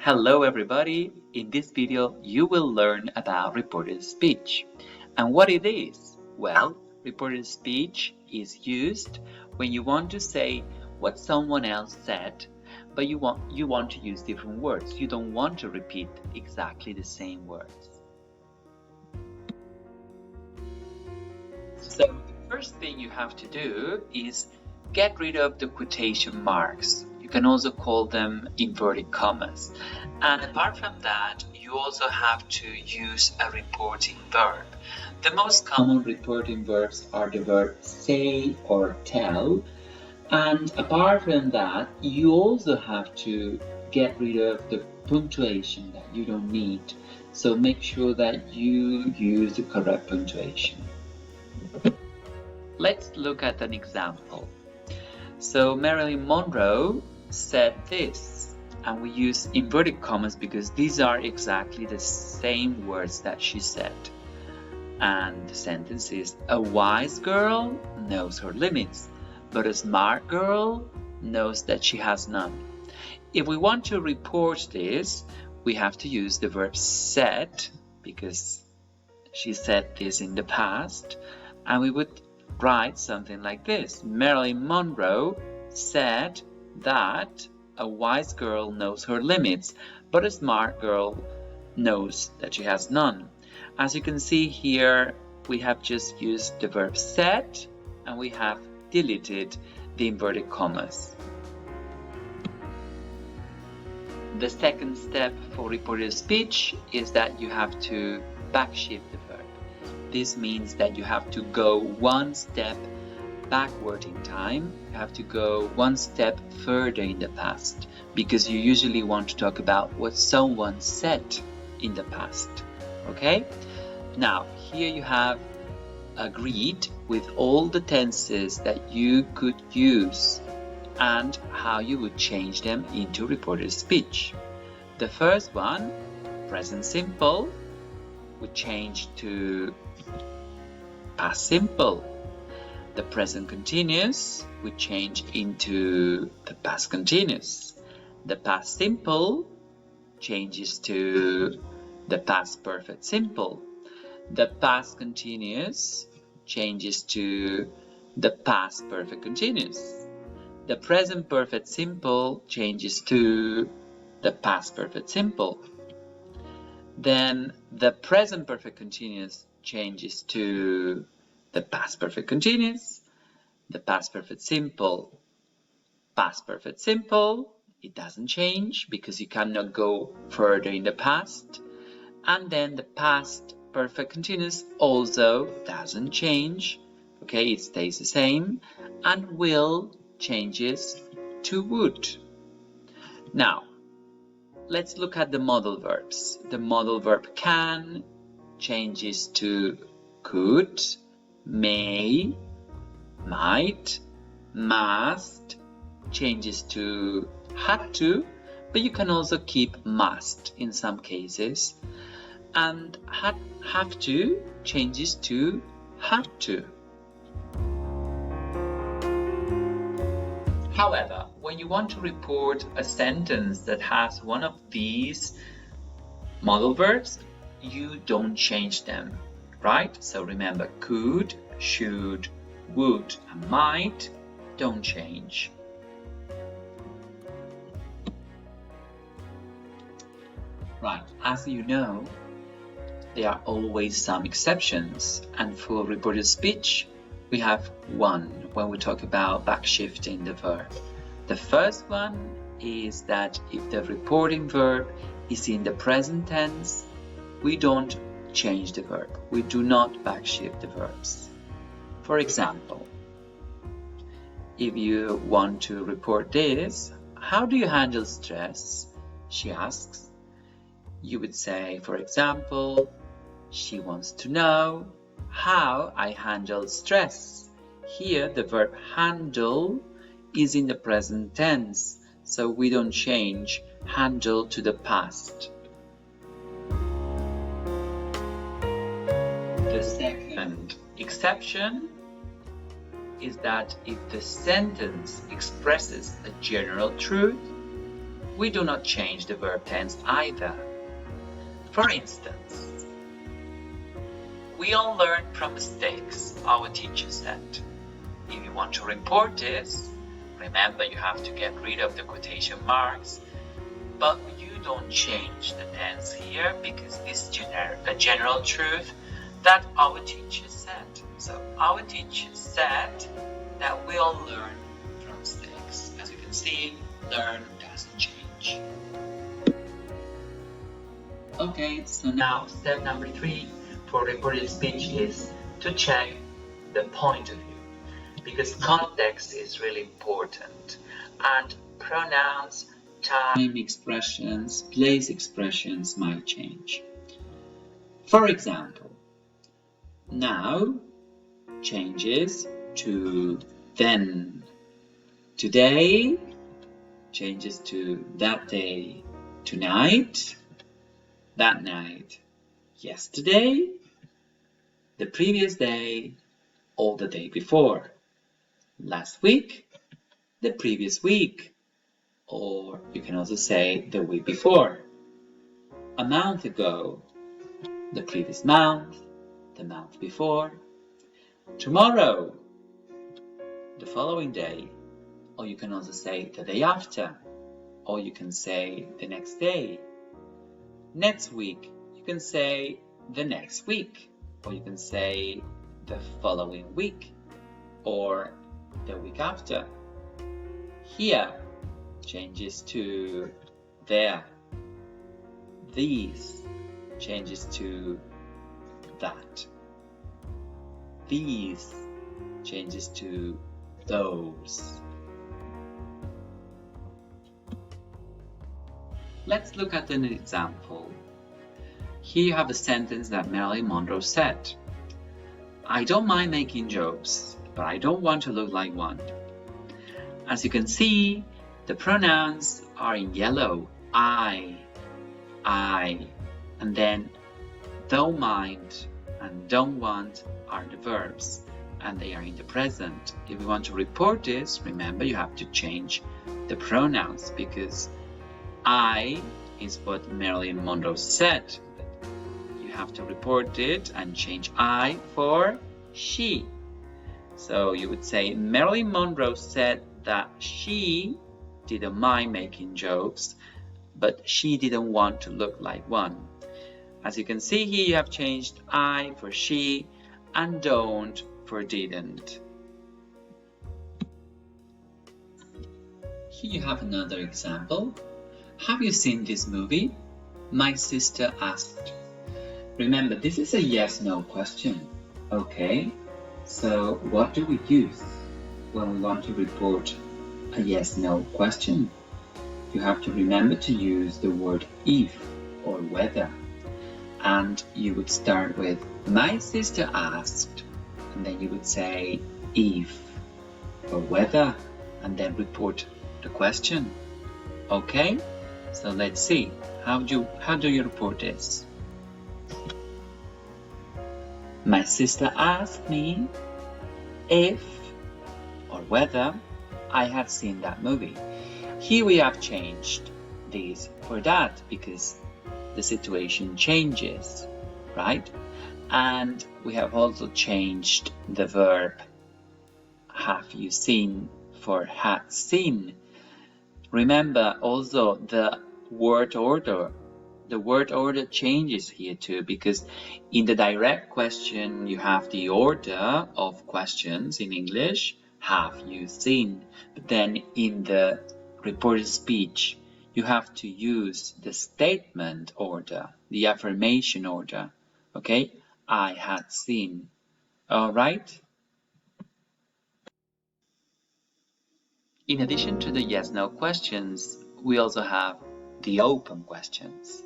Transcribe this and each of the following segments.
Hello everybody! In this video you will learn about reported speech and what it is. Well, reported speech is used when you want to say what someone else said, but you want to use different words. You don't want to repeat exactly the same words. So the first thing you have to do is get rid of the quotation marks. You can also call them inverted commas. And apart from that, you also have to use a reporting verb. The most common reporting verbs are the verb say or tell. And apart from that, you also have to get rid of the punctuation that you don't need. So make sure that you use the correct punctuation. Let's look at an example. So Marilyn Monroe said this, and we use inverted commas because these are exactly the same words that she said. And the sentence is, a wise girl knows her limits, but a smart girl knows that she has none. If we want to report this, we have to use the verb said, because she said this in the past, and we would write something like this. Marilyn Monroe said that a wise girl knows her limits, but a smart girl knows that she has none. As you can see here, we have just used the verb said and we have deleted the inverted commas. The second step for reported speech is that you have to backshift the verb. This means that you have to go one step backward in time. You have to go one step further in the past because you usually want to talk about what someone said in the past. Okay? Now, here you have agreed with all the tenses that you could use and how you would change them into reported speech. The first one, present simple, would change to past simple. The present continuous would change into the past continuous. The past simple changes to the past perfect simple. The past continuous changes to the past perfect continuous. The present perfect simple changes to the past perfect simple. Then the present perfect continuous changes to the past perfect continuous, the past perfect simple, past perfect simple. It doesn't change because you cannot go further in the past. And then the past perfect continuous also doesn't change. Okay, it stays the same. And will changes to would. Now, let's look at the modal verbs. The modal verb can changes to could, may, might, must, changes to had to, but you can also keep must in some cases. And have to changes to had to. However, when you want to report a sentence that has one of these modal verbs, you don't change them, right? So remember, could, should, would, and might don't change. Right, as you know, there are always some exceptions, and for reported speech, we have one when we talk about backshifting the verb. The first one is that if the reporting verb is in the present tense, we don't change the verb. We do not backshift the verbs. For example, if you want to report this, how do you handle stress? She asks. You would say, for example, she wants to know how I handle stress. Here, the verb handle is in the present tense, so we don't change handle to the past. The second exception is that if the sentence expresses a general truth, we do not change the verb tense either. For instance, we all learn from mistakes, our teacher said. If you want to report this, remember you have to get rid of the quotation marks, but you don't change the tense here because this is a general truth that our teacher said. So our teacher said that we all learn from mistakes. As you can see, learn doesn't change. Okay, so now step number 3 for reported speech is to check the point of view, because context is really important, and pronouns, time expressions, place expressions might change. For example, now changes to then. Today changes to that day. Tonight, that night. Yesterday, the previous day, or the day before. Last week, the previous week, or you can also say the week before. A month ago, the previous month, the month before. Tomorrow, the following day, or you can also say the day after, or you can say the next day. Next week, you can say the next week, or you can say the following week, or the week after. Here changes to there. These changes to that. These changes to those. Let's look at an example. Here you have a sentence that Marilyn Monroe said. I don't mind making jokes, but I don't want to look like one. As you can see, the pronouns are in yellow. I, and then don't mind and don't want are the verbs, and they are in the present. If you want to report this, remember you have to change the pronouns, because I is what Marilyn Monroe said. You have to report it and change I for she. So you would say Marilyn Monroe said that she didn't mind making jokes, but she didn't want to look like one. As you can see here, you have changed I for she and don't for didn't. Here you have another example. Have you seen this movie? My sister asked. Remember, this is a yes/no question. Okay, so what do we use when we want to report a yes/no question? You have to remember to use the word if or whether. And you would start with my sister asked, and then you would say if or whether, and then report the question. Okay, so let's see. How do you report this? My sister asked me if or whether I have seen that movie. Here we have changed this for that because the situation changes, right? And we have also changed the verb have you seen for had seen. Remember also the word order. The word order changes here too, because in the direct question you have the order of questions in English, have you seen? But then in the reported speech you have to use the statement order, the affirmation order. Okay, I had seen. All right. In addition to the yes/no questions, we also have the open questions.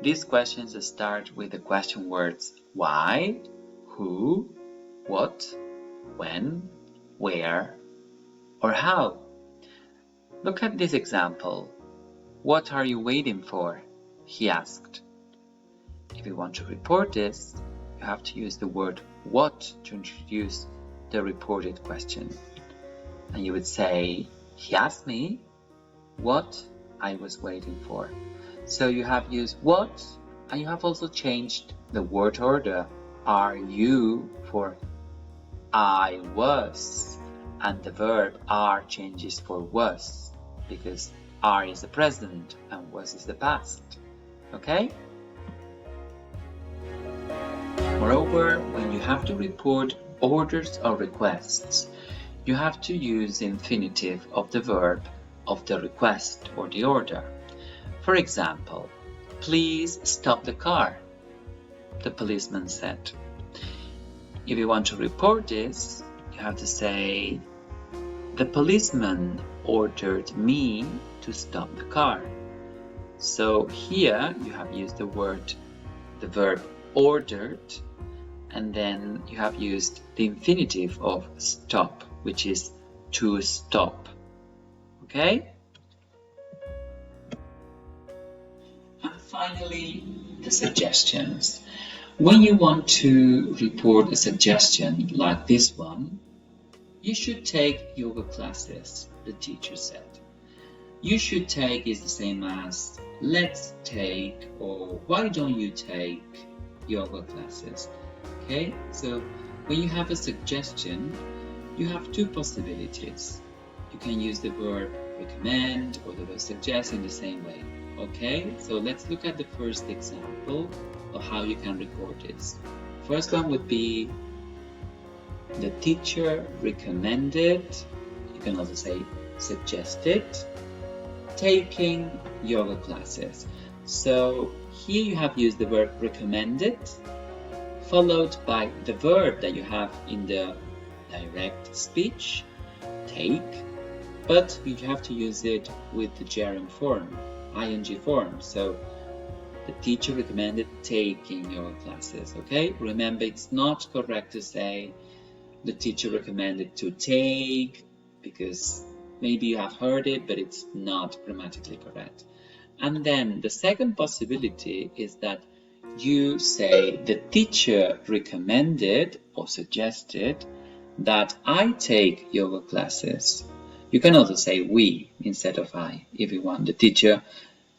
These questions start with the question words why, who, what, when, where, or how. Look at this example. What are you waiting for? He asked. If you want to report this, you have to use the word what to introduce the reported question. And you would say, he asked me, what I was waiting for. So you have used was, and you have also changed the word order. Are you for I was, and the verb are changes for was, because are is the present and was is the past. Okay? Moreover, when you have to report orders or requests, you have to use the infinitive of the verb of the request or the order. For example, please stop the car, the policeman said. If you want to report this, you have to say, the policeman ordered me to stop the car. So here you have used the verb ordered, and then you have used the infinitive of stop, which is to stop. Okay? And finally, the suggestions. When you want to report a suggestion like this one, you should take yoga classes, the teacher said. You should take is the same as let's take or why don't you take yoga classes. Okay, so when you have a suggestion, you have two possibilities. You can use the verb recommend or the verb suggest in the same way. Okay, so let's look at the first example of how you can record this. First one would be the teacher recommended, you can also say suggested, taking yoga classes. So here you have used the verb recommended, followed by the verb that you have in the direct speech, take, but you have to use it with the gerund form, ing form. So the teacher recommended taking yoga classes, okay? Remember, it's not correct to say the teacher recommended to take, because maybe you have heard it, but it's not grammatically correct. And then the second possibility is that you say the teacher recommended or suggested that I take yoga classes. You can also say we instead of I if you want. The teacher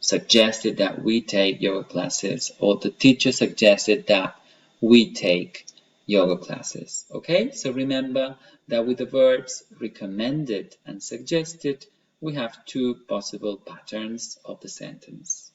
suggested that we take yoga classes, or the teacher suggested that we take yoga classes. Okay, so remember that with the verbs recommended and suggested, we have two possible patterns of the sentence.